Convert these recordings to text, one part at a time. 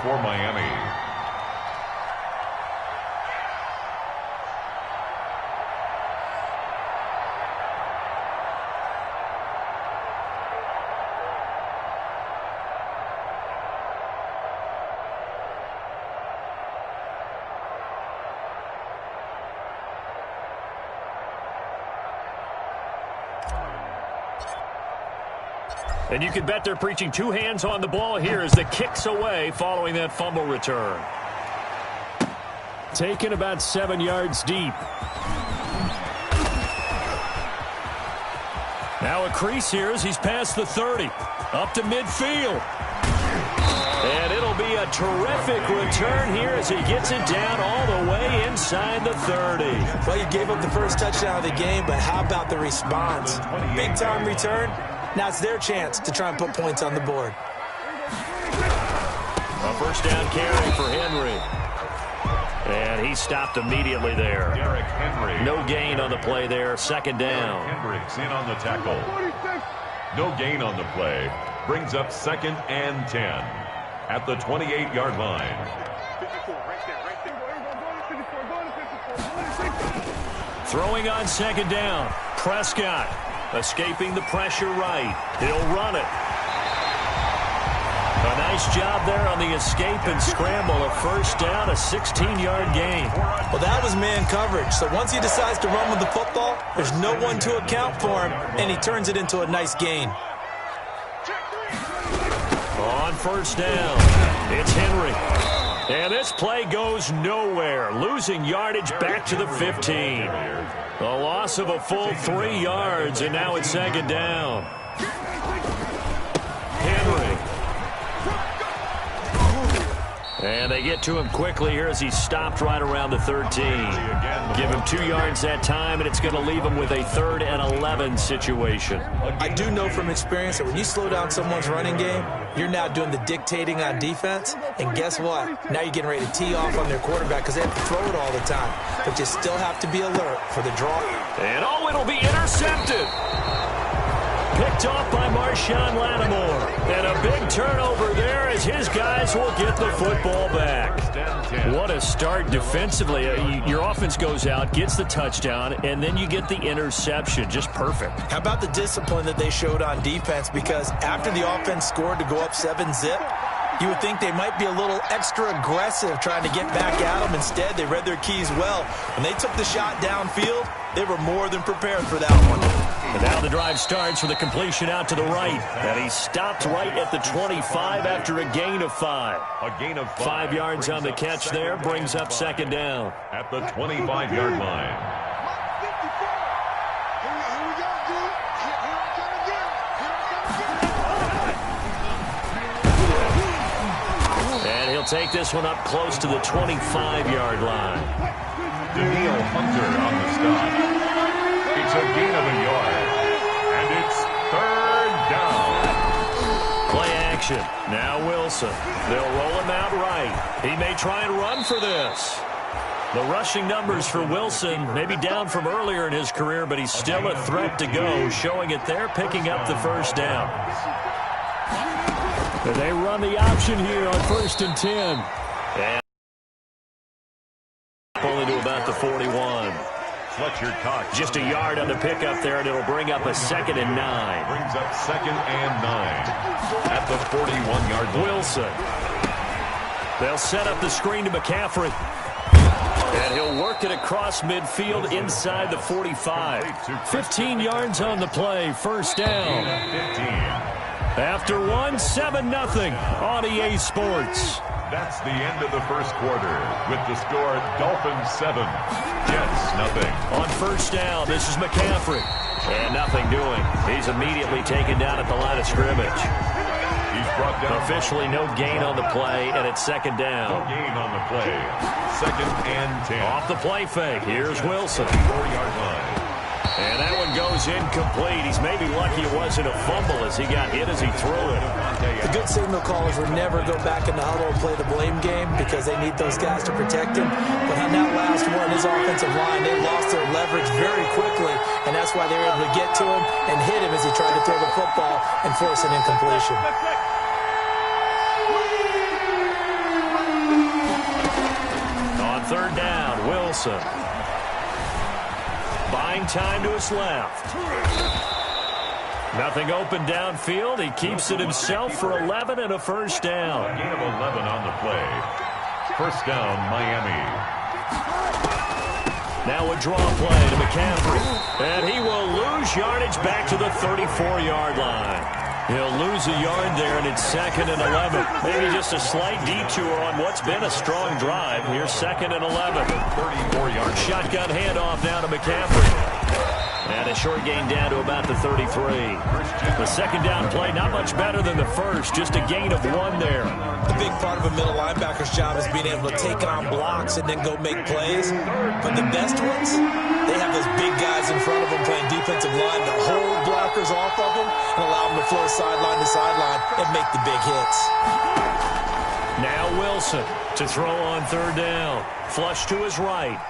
for Miami. And you can bet they're preaching two hands on the ball here as the kick's away following that fumble return. Taken about 7 yards deep. Now a crease here as he's past the 30. Up to midfield. And it'll be a terrific return here as he gets it down all the way inside the 30. Well, you gave up the first touchdown of the game, but how about the response? Big-time return. Now it's their chance to try and put points on the board. A first down carry for Henry. And he stopped immediately there. Derrick Henry. No gain on the play there. Second down. Hendricks in on the tackle. No gain on the play. Brings up 2nd and 10 at the 28-yard line. Throwing on second down. Prescott escaping the pressure right. He'll run it. A nice job there on the escape and scramble. A first down, a 16-yard gain. Well, that was man coverage. So once he decides to run with the football, there's no one to account for him, and he turns it into a nice gain. On first down, it's Henry. And this play goes nowhere. Losing yardage back to the 15. A loss of a full 3 yards, and now it's second down. Henry. And they get to him quickly here as he stopped right around the 13. Give him 2 yards that time, and it's going to leave him with a 3rd and 11 situation. I do know from experience that when you slow down someone's running game, you're now doing the dictating on defense. And guess what? Now you're getting ready to tee off on their quarterback because they have to throw it all the time. But you still have to be alert for the draw. And it'll be intercepted. Picked off by Marshawn Lattimore. And a big turnover there as his guys will get the football back. What a start defensively. Your offense goes out, gets the touchdown, and then you get the interception. Just perfect. How about the discipline that they showed on defense? Because after the offense scored to go up 7-zip, you would think they might be a little extra aggressive trying to get back at them. Instead, they read their keys well. When they took the shot downfield, they were more than prepared for that one. And now the drive starts with a completion out to the right. And he stopped right at the 25 after a gain of 5. A gain of 5 yards on the catch there brings up second down. At the 25-yard line. And he'll take this one up close to the 25-yard line. Daniil Hunter on the stop. It's a gain of a yard. And it's 3rd down. Play action. Now Wilson. They'll roll him out right. He may try and run for this. The rushing numbers for Wilson may be down from earlier in his career, but he's still a threat to go, showing it there, picking up the first down. And they run the option here on 1st and 10. And only to about the 41. Fletcher Cox. Just a yard on the pickup there, and it'll bring up a 2nd and 9. Brings up 2nd and 9 at the 41-yard line. Wilson. They'll set up the screen to McCaffrey. And he'll work it across midfield inside the 45. 15 yards on the play. First down. 15. After 7-0 on EA Sports. That's the end of the first quarter with the score Dolphins 7, Jets 0. On first down, this is McCaffrey. And nothing doing. He's immediately taken down at the line of scrimmage. He's brought down. Officially no gain on the play, and it's second down. No gain on the play. 2nd and 10. Off the play fake. Here's Wilson. 4-yard line. And that one goes incomplete. He's maybe lucky it wasn't a fumble as he got hit as he threw it. The good signal callers would never go back in the huddle and play the blame game because they need those guys to protect him. But on that last one, his offensive line, they lost their leverage very quickly, and that's why they were able to get to him and hit him as he tried to throw the football and force an incompletion. Wilson. Buying time to his left. Nothing open downfield. He keeps it himself for 11 and a first down. A gain of 11 on the play. First down, Miami. Now a draw play to McCaffrey. And he will lose yardage back to the 34-yard line. He'll lose a yard there, and it's 2nd and 11. Maybe just a slight detour on what's been a strong drive. Here's 2nd and 11. 34-yard Shotgun handoff now to McCaffrey. And a short gain down to about the 33. The second down play, not much better than the first. Just a gain of 1 there. A big part of a middle linebacker's job is being able to take on blocks and then go make plays. But the best ones, they have those big guys in front of them playing defensive line to hold blockers off of them and allow them to flow sideline to sideline and make the big hits. Now Wilson to throw on third down. Flush to his right.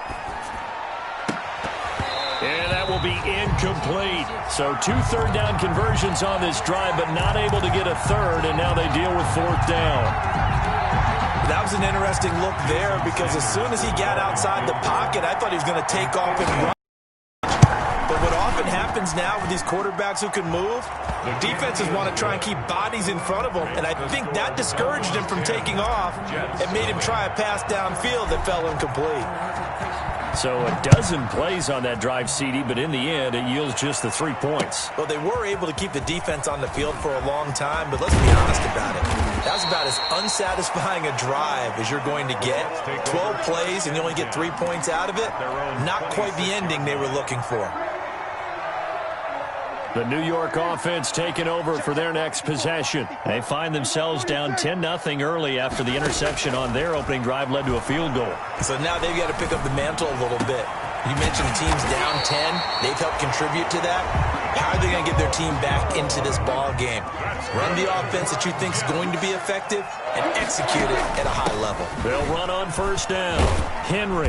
And that will be incomplete. So 2 third-down conversions on this drive, but not able to get a third, and now they deal with 4th down. That was an interesting look there because as soon as he got outside the pocket, I thought he was going to take off and run. But what often happens now with these quarterbacks who can move, defenses want to try and keep bodies in front of them, and I think that discouraged him from taking off and made him try a pass downfield that fell incomplete. So a dozen plays on that drive, CD, but in the end, it yields just the 3 points. Well, they were able to keep the defense on the field for a long time, but let's be honest about it. That was about as unsatisfying a drive as you're going to get. 12 plays and you only get 3 points out of it. Not quite the ending they were looking for. The New York offense taking over for their next possession. They find themselves down 10-0 early after the interception on their opening drive led to a field goal. So now they've got to pick up the mantle a little bit. You mentioned the team's down 10. They've helped contribute to that. How are they going to get their team back into this ball game? Run the offense that you think is going to be effective and execute it at a high level. They'll run on first down. Henry.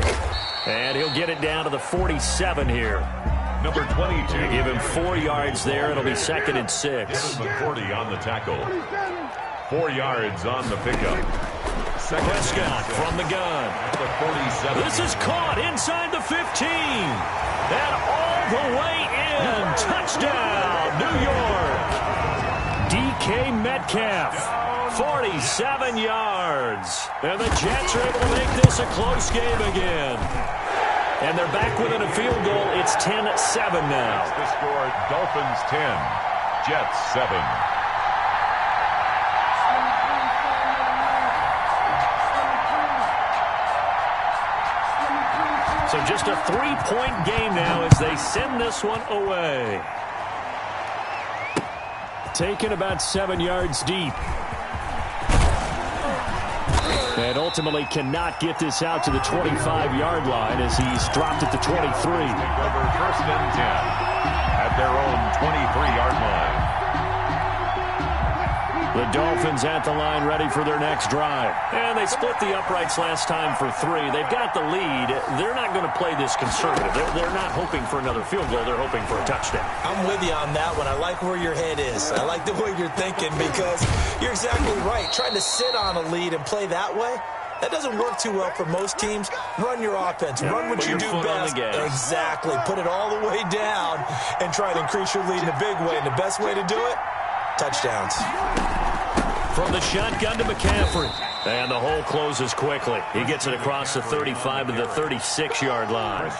And he'll get it down to the 47 here. Number 22. They give him 4 yards there. It'll be 2nd and 6. McCourty on the tackle. 4 yards on the pickup. Prescott from the gun. The 47. This is caught inside the 15. And all the way in. Touchdown, New York. DK Metcalf. 47 yards. And the Jets are able to make this a close game again. And they're back within a field goal. It's 10-7 now. The score, Dolphins 10, Jets 7. So just a 3-point game now as they send this one away. Taken about 7 yards deep. And ultimately cannot get this out to the 25-yard line as he's dropped at the 23. Take over first and 10 at their own 23-yard line. The Dolphins at the line ready for their next drive. And they split the uprights last time for 3. They've got the lead. They're not going to play this conservative. They're not hoping for another field goal. They're hoping for a touchdown. I'm with you on that one. I like where your head is. I like the way you're thinking because you're exactly right. Trying to sit on a lead and play that way, that doesn't work too well for most teams. Run your offense. Run what you do best. Exactly. Put it all the way down and try to increase your lead in a big way. And the best way to do it, touchdowns. From the shotgun to McCaffrey. And the hole closes quickly. He gets it across the 35 to the 36-yard line.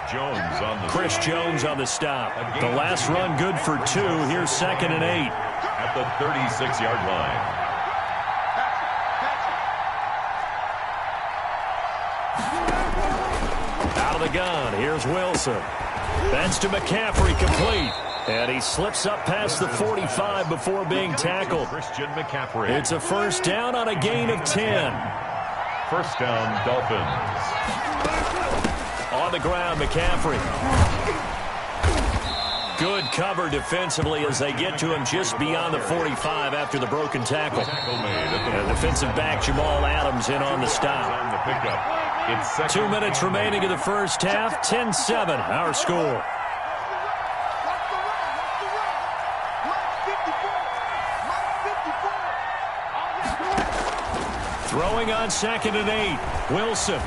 Chris Jones on the stop. The last run good for 2. Here's 2nd and 8. At the 36-yard line. Out of the gun. Here's Wilson. That's to McCaffrey, complete. And he slips up past the 45 before being tackled. Christian McCaffrey. It's a first down on a gain of 10. First down, Dolphins. On the ground, McCaffrey. Good cover defensively as they get to him just beyond the 45 after the broken tackle. And defensive back Jamal Adams in on the stop. On the pickup. It's 2 minutes remaining in the first half. 10-7, our score. Throwing on 2nd and 8. Wilson.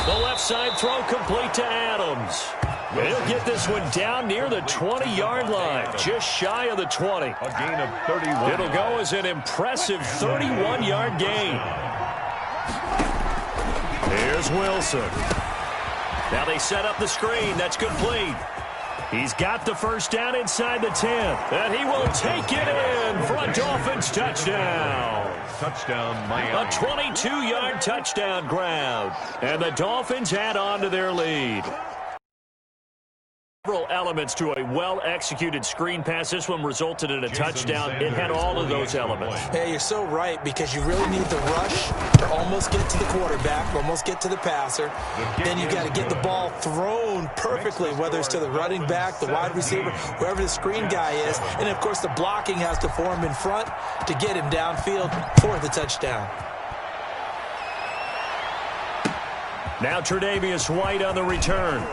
The left side throw complete to Adams. He'll get this one down near the 20-yard line, just shy of the 20. A gain of 31. It'll go as an impressive 31-yard gain. Here's Wilson. Now they set up the screen. That's complete. He's got the first down inside the 10. And he will take it in for a Dolphins touchdown. Touchdown, Miami. A 22-yard touchdown grab. And the Dolphins add on to their lead. Several elements to a well-executed screen pass. This one resulted in a touchdown. It had all of those elements. Yeah, you're so right, because you really need the rush to almost get to the quarterback, almost get to the passer. Then you got to get the ball thrown perfectly, whether it's to the running back, the wide receiver, wherever the screen guy is. And, of course, the blocking has to form in front to get him downfield for the touchdown. Now Tre'Davious White on the return.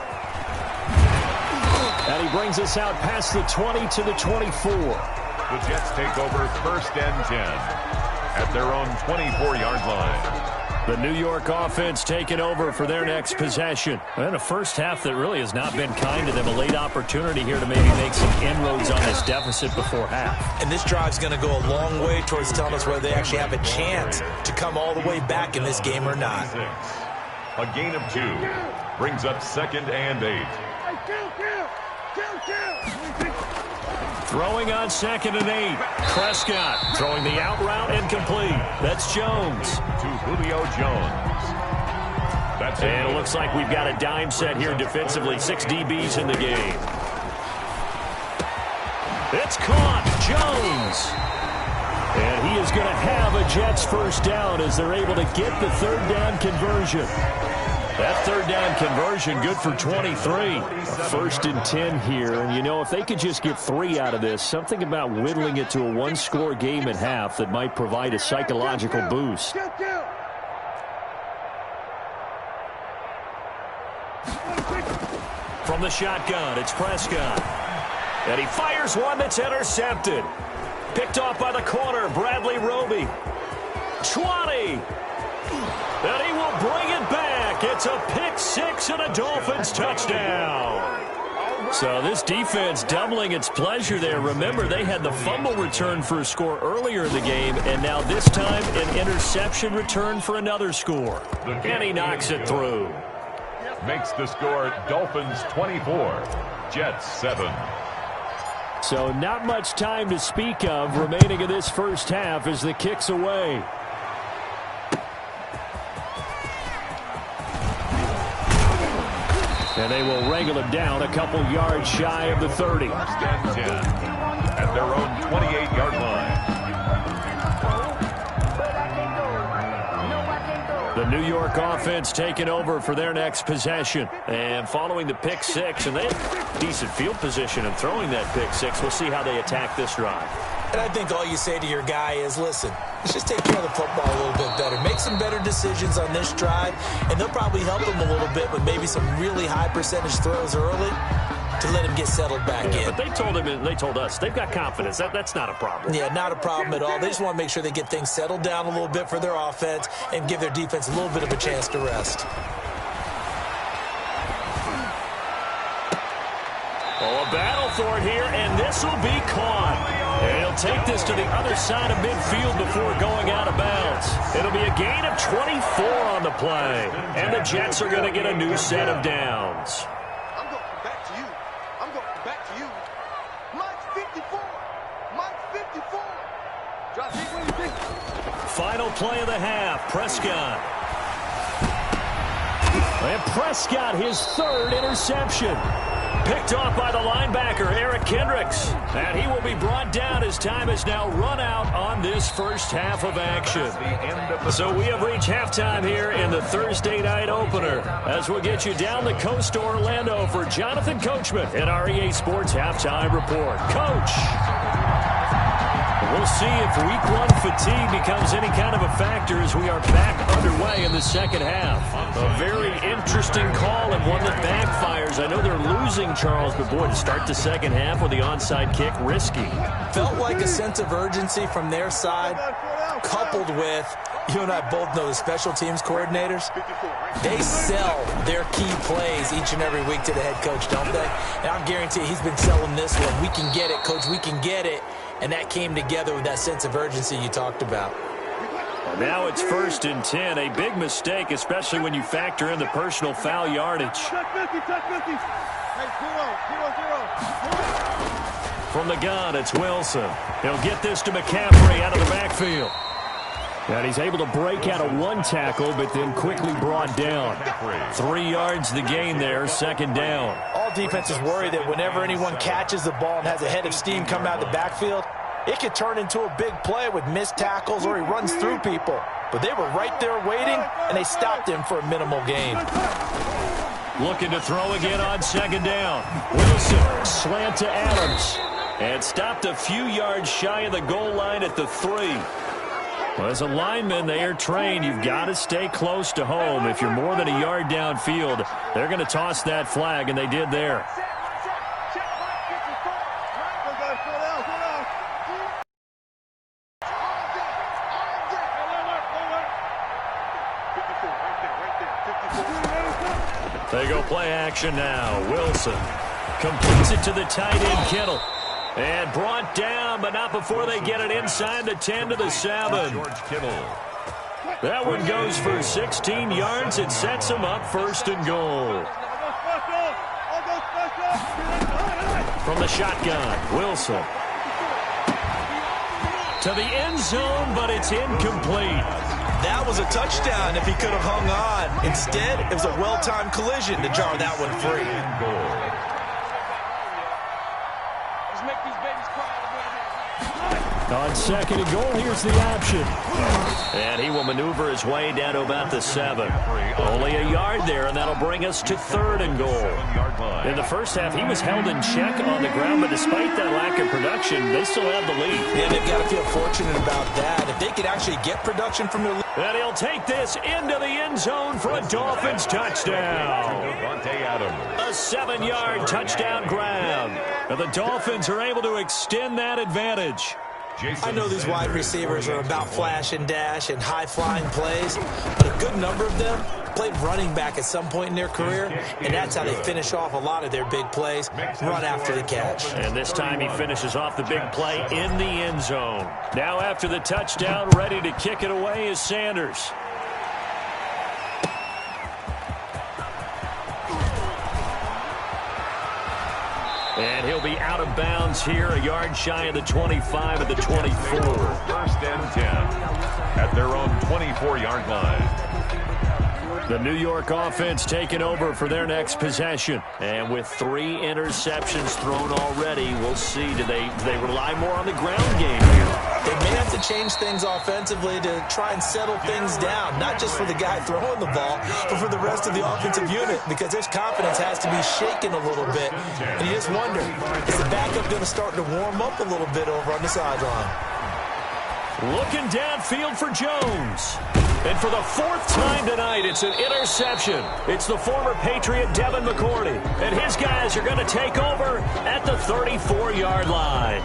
And he brings us out past the 20 to the 24. The Jets take over 1st and 10 at their own 24-yard line. The New York offense taking over for their next possession. And a first half that really has not been kind to them. A late opportunity here to maybe make some inroads on this deficit before half. And this drive's going to go a long way towards telling us whether they actually have a chance to come all the way back in this game or not. A gain of 2 brings up 2nd and 8. Throwing on 2nd and 8. Prescott throwing the out route incomplete. That's Jones. To Julio Jones. That's and it looks like we've got a dime set here defensively. 6 DBs in the game. It's caught. Jones. And he is going to have a Jets first down as they're able to get the 3rd down conversion. That 3rd down conversion good for 23. A 1st and 10 here. And, you know, if they could just get 3 out of this, something about whittling it to a 1-score game at half that might provide a psychological boost. From the shotgun, it's Prescott. And he fires one that's intercepted. Picked off by the corner, Bradley Roby. 20. And he will bring it back. It's a pick 6 and a Dolphins touchdown. So this defense doubling its pleasure there. Remember, they had the fumble return for a score earlier in the game, and now this time an interception return for another score. And he knocks it through. Makes the score Dolphins 24, Jets 7. So not much time to speak of remaining in this first half as the kick's away. And they will wrangle him down a couple yards shy of the 30. 1st and 10 at their own 28-yard line. The New York offense taking over for their next possession. And following the pick 6, and they have decent field position in throwing that pick 6. We'll see how they attack this drive. And I think all you say to your guy is, listen, let's just take care of the football a little bit better. Make some better decisions on this drive, and they'll probably help him a little bit with maybe some really high percentage throws early to let him get settled back in. But they told him, and they told us, they've got confidence. That's not a problem. Yeah, not a problem at all. They just want to make sure they get things settled down a little bit for their offense and give their defense a little bit of a chance to rest. Oh, a battle for it here, and this will be caught. And he'll take this to the other side of midfield before going out of bounds. It'll be a gain of 24 on the play. And the Jets are going to get a new set of downs. I'm going back to you. I'm going back to you. Mike's 54. Mike's 54. Josh, what do you think? Final play of the half, Prescott. And Prescott, his 3rd interception. Picked off by the linebacker, Eric Kendricks. And he will be brought down as time has now run out on this first half of action. So we have reached halftime here in the Thursday night opener, as we'll get you down the coast to Orlando for Jonathan Coachman in our EA Sports Halftime Report. Coach. We'll see if week one fatigue becomes any kind of a factor as we are back underway in the second half. A very interesting call and one that backfires. I know they're losing, Charles, but boy, to start the second half with the onside kick, risky. Felt like a sense of urgency from their side, coupled with, you and I both know the special teams coordinators. They sell their key plays each and every week to the head coach, don't they? And I guarantee he's been selling this one. We can get it, coach, we can get it. And that came together with that sense of urgency you talked about. Now it's 1st and 10. A big mistake, especially when you factor in the personal foul yardage. From the gun, it's Wilson. He'll get this to McCaffrey out of the backfield. And he's able to break out of one tackle, but then quickly brought down. 3 yards the gain there, 2nd down. All defenses worry that whenever anyone catches the ball and has a head of steam coming out of the backfield, it could turn into a big play with missed tackles or he runs through people. But they were right there waiting, and they stopped him for a minimal gain. Looking to throw again on 2nd down. Wilson, slant to Adams. And stopped a few yards shy of the goal line at the 3. Well, as a lineman, they are trained. You've got to stay close to home. If you're more than a yard downfield, they're going to toss that flag, and they did there. They go play action now. Wilson completes it to the tight end, Kittle. And brought down, but not before they get it inside the 10 to the 7. George Kittle. That one goes for 16 yards. It sets them up 1st and goal. From the shotgun, Wilson. To the end zone, but it's incomplete. That was a touchdown if he could have hung on. Instead, it was a well-timed collision to jar that one free. On 2nd and goal, here's the option. And he will maneuver his way down to about the 7. Only a yard there, and that'll bring us to 3rd and goal. In the first half, he was held in check on the ground, but despite that lack of production, they still have the lead. Yeah, they've got to feel fortunate about that. If they could actually get production from their lead. And he'll take this into the end zone for a Dolphins touchdown. A 7-yard touchdown grab. And the Dolphins are able to extend that advantage. I know these wide receivers are about flash and dash and high-flying plays, but a good number of them played running back at some point in their career, and that's how they finish off a lot of their big plays, run after the catch. And this time he finishes off the big play in the end zone. Now after the touchdown, ready to kick it away is Sanders. And he'll be out of bounds here, a yard shy of the 25 at the 24. 1st and 10 at their own 24-yard line. The New York offense taking over for their next possession. And with 3 interceptions thrown already, we'll see. Do they rely more on the ground game here? They may have to change things offensively to try and settle things down, not just for the guy throwing the ball, but for the rest of the offensive unit, because their confidence has to be shaken a little bit. And you just wonder, is the backup going to start to warm up a little bit over on the sideline? Looking downfield for Jones. And for the 4th time tonight, it's an interception. It's the former Patriot Devin McCourty. And his guys are going to take over at the 34-yard line.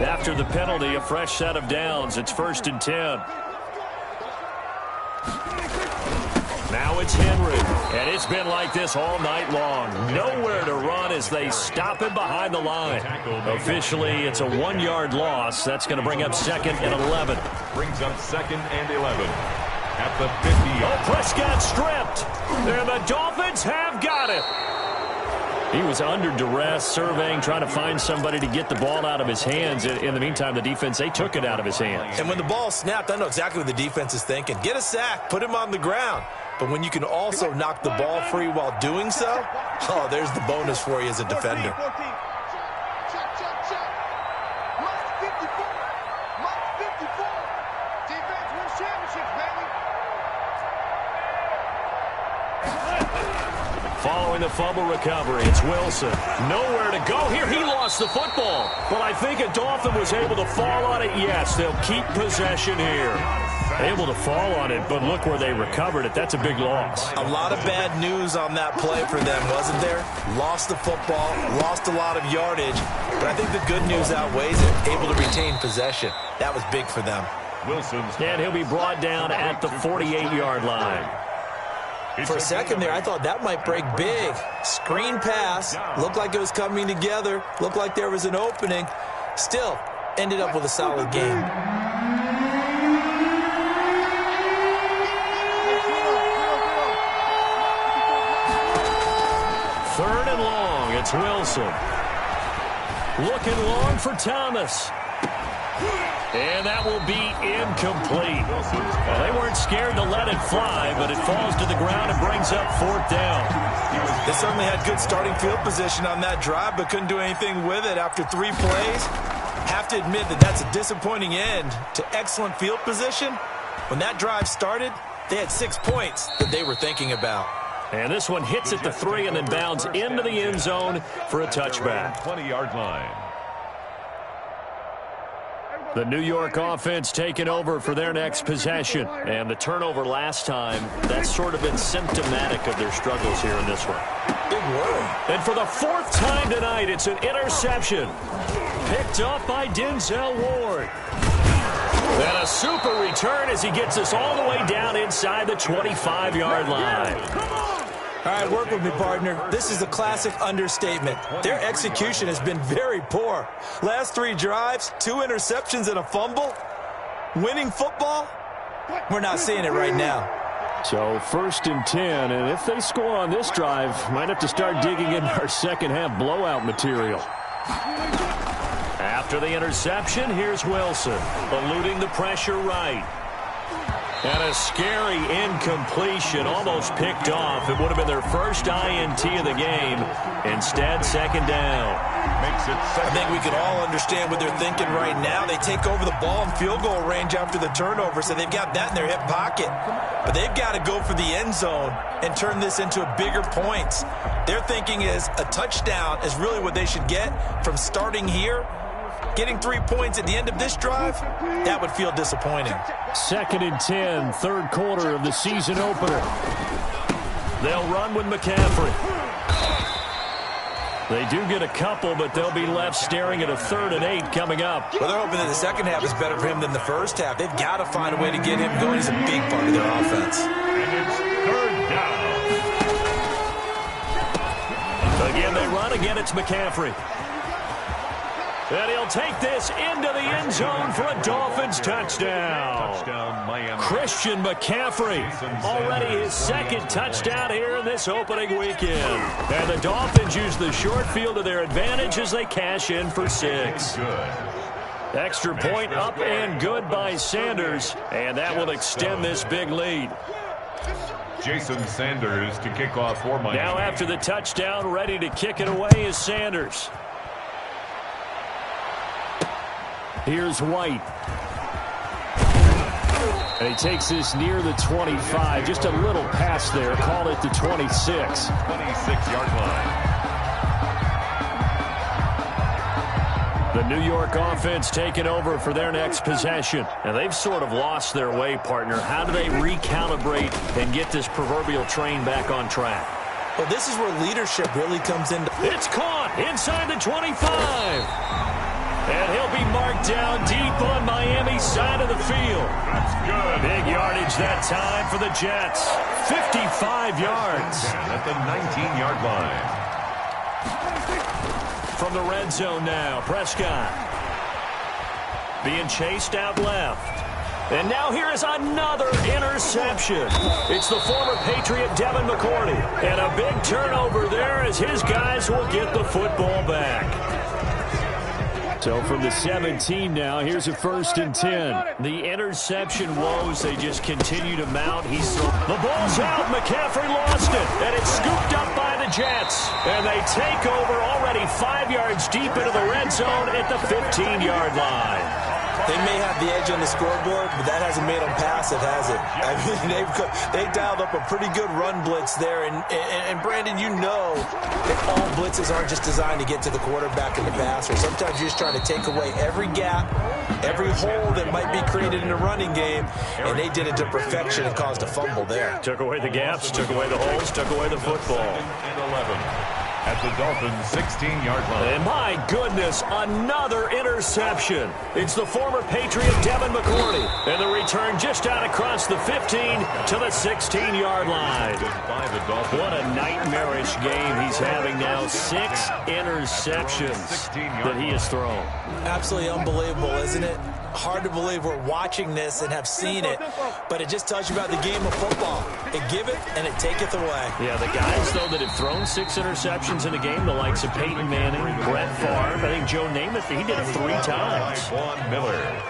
After the penalty, a fresh set of downs. It's 1st and 10. Now it's Henry. And it's been like this all night long. Nowhere to run as they stop him behind the line. Officially, it's a 1-yard loss. That's going to bring up 2nd and 11. Brings up 2nd and 11 at the 50. Oh, Prescott stripped. And the Dolphins have got it. He was under duress, surveying, trying to find somebody to get the ball out of his hands. In the meantime, the defense, they took it out of his hands. And when the ball snapped, I know exactly what the defense is thinking. Get a sack, put him on the ground. But when you can also knock the ball free while doing so, oh, there's the bonus for you as a defender. Following the fumble recovery, it's Wilson. Nowhere to go here. He lost the football. But I think a Dolphin was able to fall on it. Yes, they'll keep possession here. Able to fall on it, but look where they recovered it. That's a big loss. A lot of bad news on that play for them, wasn't there? Lost the football, lost a lot of yardage, but I think the good news outweighs it. Able to retain possession. That was big for them. Wilson's And he'll be brought down at the 48-yard line. For a second there, I thought that might break big. Screen pass. Looked like it was coming together. Looked like there was an opening. Still, ended up with a solid game. Third and long, it's Wilson. Looking long for Thomas. And that will be incomplete. Well, they weren't scared to let it fly, but it falls to the ground and brings up fourth down. They certainly had good starting field position on that drive, but couldn't do anything with it after 3 plays. Have to admit that that's a disappointing end to excellent field position. When that drive started, they had 6 points that they were thinking about. And this one hits at the 3 and then bounds into the end zone for a touchback. 20-yard line. The New York offense taking over for their next possession. And the turnover last time, that's sort of been symptomatic of their struggles here in this one. Big word. And for the 4th time tonight, it's an interception. Picked up by Denzel Ward. And a super return as he gets us all the way down inside the 25-yard line. All right, work with me, partner. This is a classic understatement. Their execution has been very poor. Last 3 drives, 2 interceptions and a fumble. Winning football? We're not seeing it right now. So 1st and 10, and if they score on this drive, might have to start digging into our second-half blowout material. After the interception, here's Wilson, eluding the pressure right. And a scary incompletion, almost picked off. It would have been their first INT of the game. Instead, second down. I think we could all understand what they're thinking right now. They take over the ball in field goal range after the turnover, so they've got that in their hip pocket. But they've got to go for the end zone and turn this into a bigger points. Their thinking is a touchdown is really what they should get from starting here. Getting 3 points at the end of this drive, that would feel disappointing. 2nd and 10, 3rd quarter of the season opener. They'll run with McCaffrey. They do get a couple, but they'll be left staring at a 3rd and 8 coming up. Well, they're hoping that the second half is better for him than the first half. They've got to find a way to get him going. He's a big part of their offense. And it's 3rd down. Again, they run. Again, it's McCaffrey. And he'll take this into the end zone for a Dolphins touchdown. Touchdown, Miami. Christian McCaffrey, already his 2nd touchdown here in this opening weekend. And the Dolphins use the short field to their advantage as they cash in for 6. Good. Extra point up and good by Sanders, and that will extend this big lead. Jason Sanders to kick off for Miami. Now after the touchdown, ready to kick it away is Sanders. Here's White. And he takes this near the 25. Just a little pass there. Call it the 26. 26-yard line. The New York offense taking over for their next possession. And they've sort of lost their way, partner. How do they recalibrate and get this proverbial train back on track? Well, this is where leadership really comes into. It's caught inside the 25. And he'll be marked down deep on Miami's side of the field. That's good. Big yardage that time for the Jets. 55 yards. At the 19-yard line. From the red zone now, Prescott. Being chased out left. And now here is another interception. It's the former Patriot Devin McCourty. And a big turnover there as his guys will get the football back. So from the 17 now, here's a 1st and 10. The interception woes, they just continue to mount. The ball's out. McCaffrey lost it. And it's scooped up by the Jets. And they take over already 5 yards deep into the red zone at the 15-yard line. They may have the edge on the scoreboard, but that hasn't made them passive, has it? I mean, they dialed up a pretty good run blitz there. And Brandon, you know that all blitzes aren't just designed to get to the quarterback and the passer. Sometimes you're just trying to take away every gap, every hole that might be created in the running game, and they did it to perfection and caused a fumble there. Took away the gaps, took away the holes, took away the football. And 11 at the Dolphins' 16-yard line. And my goodness, another interception. It's the former Patriot Devin McCourty. And the return just out across the 15 to the 16-yard line. What a nightmarish game he's having now. 6 interceptions that he has thrown. Absolutely unbelievable, isn't it? Hard to believe we're watching this and have seen it, but it just tells you about the game of football. It giveth and it taketh away. Yeah, the guys, though, that have thrown 6 interceptions in a game, the likes of Peyton Manning, Brett Favre, I think Joe Namath, he did it 3 times. Vaughn Miller.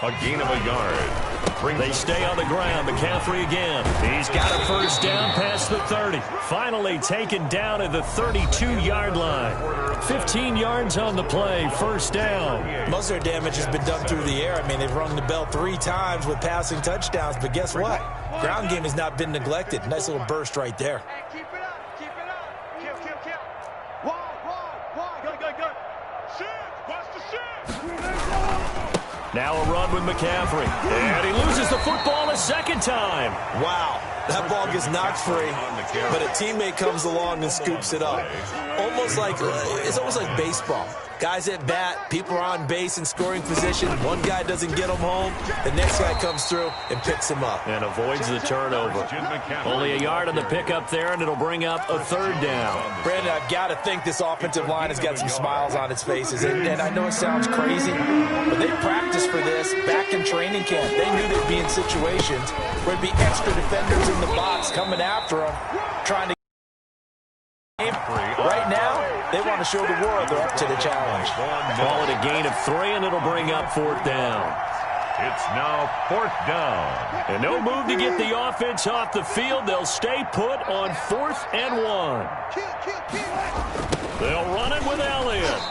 A gain of a yard. They stay on the ground. McCaffrey again. He's got a first down past the 30. Finally taken down at the 32-yard line. 15 yards on the play. First down. Most of their damage has been done through the air. I mean, they've rung the bell 3 times with passing touchdowns, but guess what? Ground game has not been neglected. Nice little burst right there. Keep it up. Keep it up. Kill. Wide. Good. Shift. Watch the shift. Now a run with McCaffrey. And he loses the football a second time. Wow. That ball gets knocked free, but a teammate comes along and scoops it up. It's almost like baseball. Guys at bat, people are on base in scoring position. One guy doesn't get him home. The next guy comes through and picks him up. And avoids the turnover. Only a yard on the pickup there, and it'll bring up a third down. Brandon, I've got to think this offensive line has got some smiles on its faces. And I know it sounds crazy, but they practiced for this back in training camp. They knew they'd be in situations where there'd be extra defenders in the box coming after them, trying to right now, they want to show the world they're up to the challenge. Call it a gain of 3, and it'll bring up 4th down. It's now 4th down. And no move to get the offense off the field. They'll stay put on 4th and 1. They'll run it with Elliott.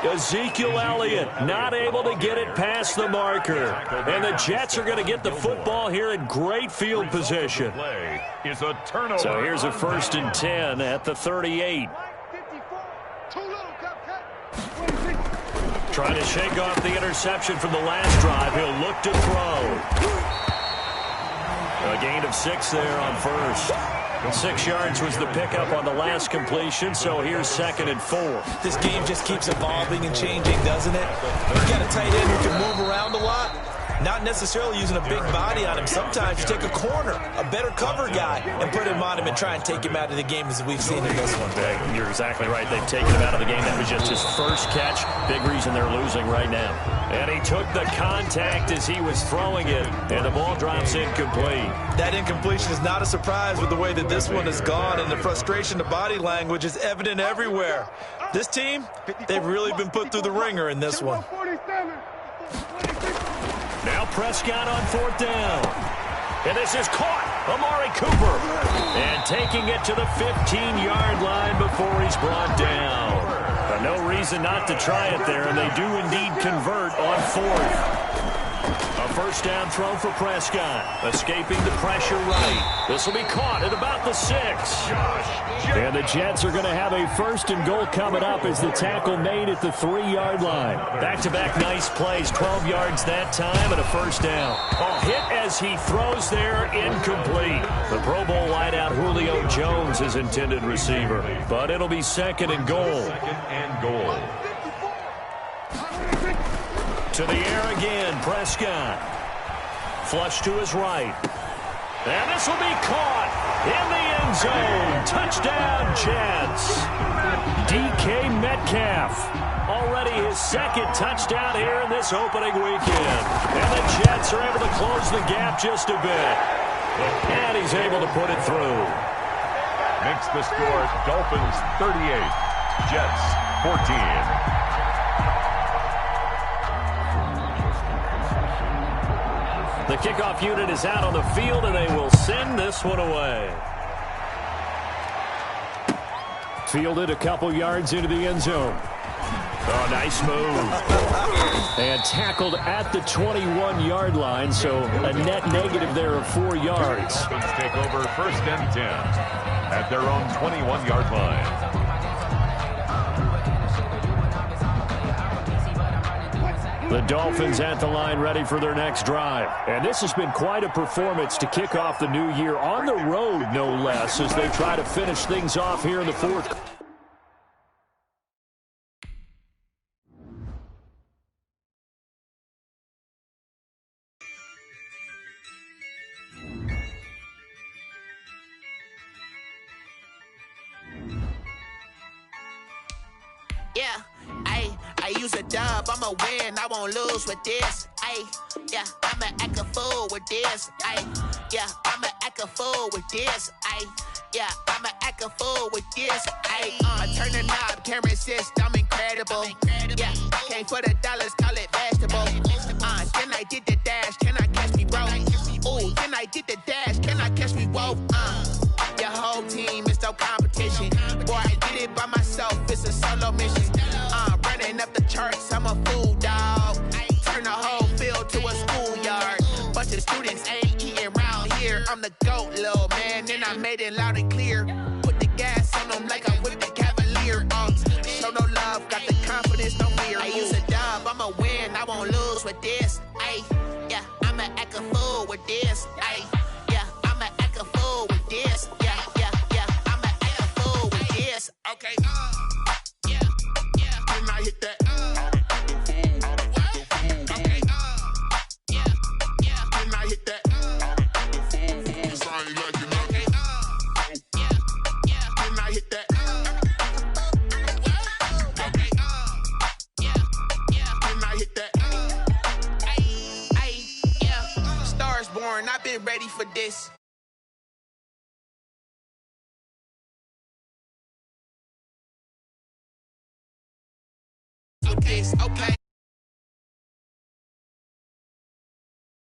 Ezekiel Elliott not able to get it past the marker. And the Jets are going to get the football here in great field position. Is a turnover. So here's a 1st and 10 at the 38. Trying to shake off the interception from the last drive. He'll look to throw. A gain of 6 there on 1st. 6 yards was the pickup on the last completion, so here's 2nd and 4. This game just keeps evolving and changing, doesn't it? You've got a tight end who can move around a lot. Not necessarily using a big body on him. Sometimes you take a corner, a better cover guy, and put him on him and try and take him out of the game as we've seen in this one. You're exactly right. They've taken him out of the game. That was just his first catch. Big reason they're losing right now. And he took the contact as he was throwing it, and the ball drops incomplete. That incompletion is not a surprise with the way that this one has gone, and the frustration, the body language is evident everywhere. This team, they've really been put through the ringer in this one. Now Prescott on 4th down. And this is caught. Amari Cooper. And taking it to the 15-yard line before he's brought down. But no reason not to try it there, and they do indeed convert on 4th. A first down throw for Prescott. Escaping the pressure right. This will be caught at about the 6. And the Jets are going to have a 1st and goal coming up as the tackle made at the 3-yard line. Back-to-back nice plays. 12 yards that time and a first down. A hit as he throws there, incomplete. The Pro Bowl wideout Julio Jones is intended receiver. But it'll be 2nd and goal. 2nd and goal. To the air again, Prescott. Flush to his right. And this will be caught in the end zone. Touchdown, Jets. DK Metcalf. Already his 2nd touchdown here in this opening weekend. And the Jets are able to close the gap just a bit. And he's able to put it through. Makes the score Dolphins 38, Jets 14. The kickoff unit is out on the field, and they will send this one away. Fielded a couple yards into the end zone. Oh, nice move. And tackled at the 21-yard line, so a net negative there of 4 yards. Dolphins take over 1st and 10 at their own 21-yard line. The Dolphins at the line ready for their next drive. And this has been quite a performance to kick off the new year on the road, no less, as they try to finish things off here in the 4th. Yeah, I use a dub, I'ma win, I won't lose with this. Yeah, I'ma act a fool with this. Yeah, I'ma act a fool with this. Yeah, I'ma act a fool with this. Turn the knob, can't resist, I'm incredible. Yeah, came for the dollars, call it vegetable. Then I did the dash, can I catch me, bro? Ooh, then I did the dash, can I catch me, whoa? Your whole team is no competition. Boy, I did it by myself, it's a solo mission. Running up the charts, I'm a fool, dog. Turn the whole field to a schoolyard. Bunch of students ain't eating round here. I'm the GOAT, little man, and I made it loud and clear. Put the gas on them like I whipped the Cavalier. Show no love, got the confidence, no fear. I use a dub, I'ma win, I won't lose with this. Yeah, I'ma act a fool with this. Yeah, I'ma act a fool with this. Yeah, I'ma act a fool with this. Okay, yeah, when I hit that. Okay, yeah, when I hit that. It's like you know. Okay, yeah, when I hit that. Okay, yeah, when I hit that. Yeah, Stars born, I've been ready for this. Okay.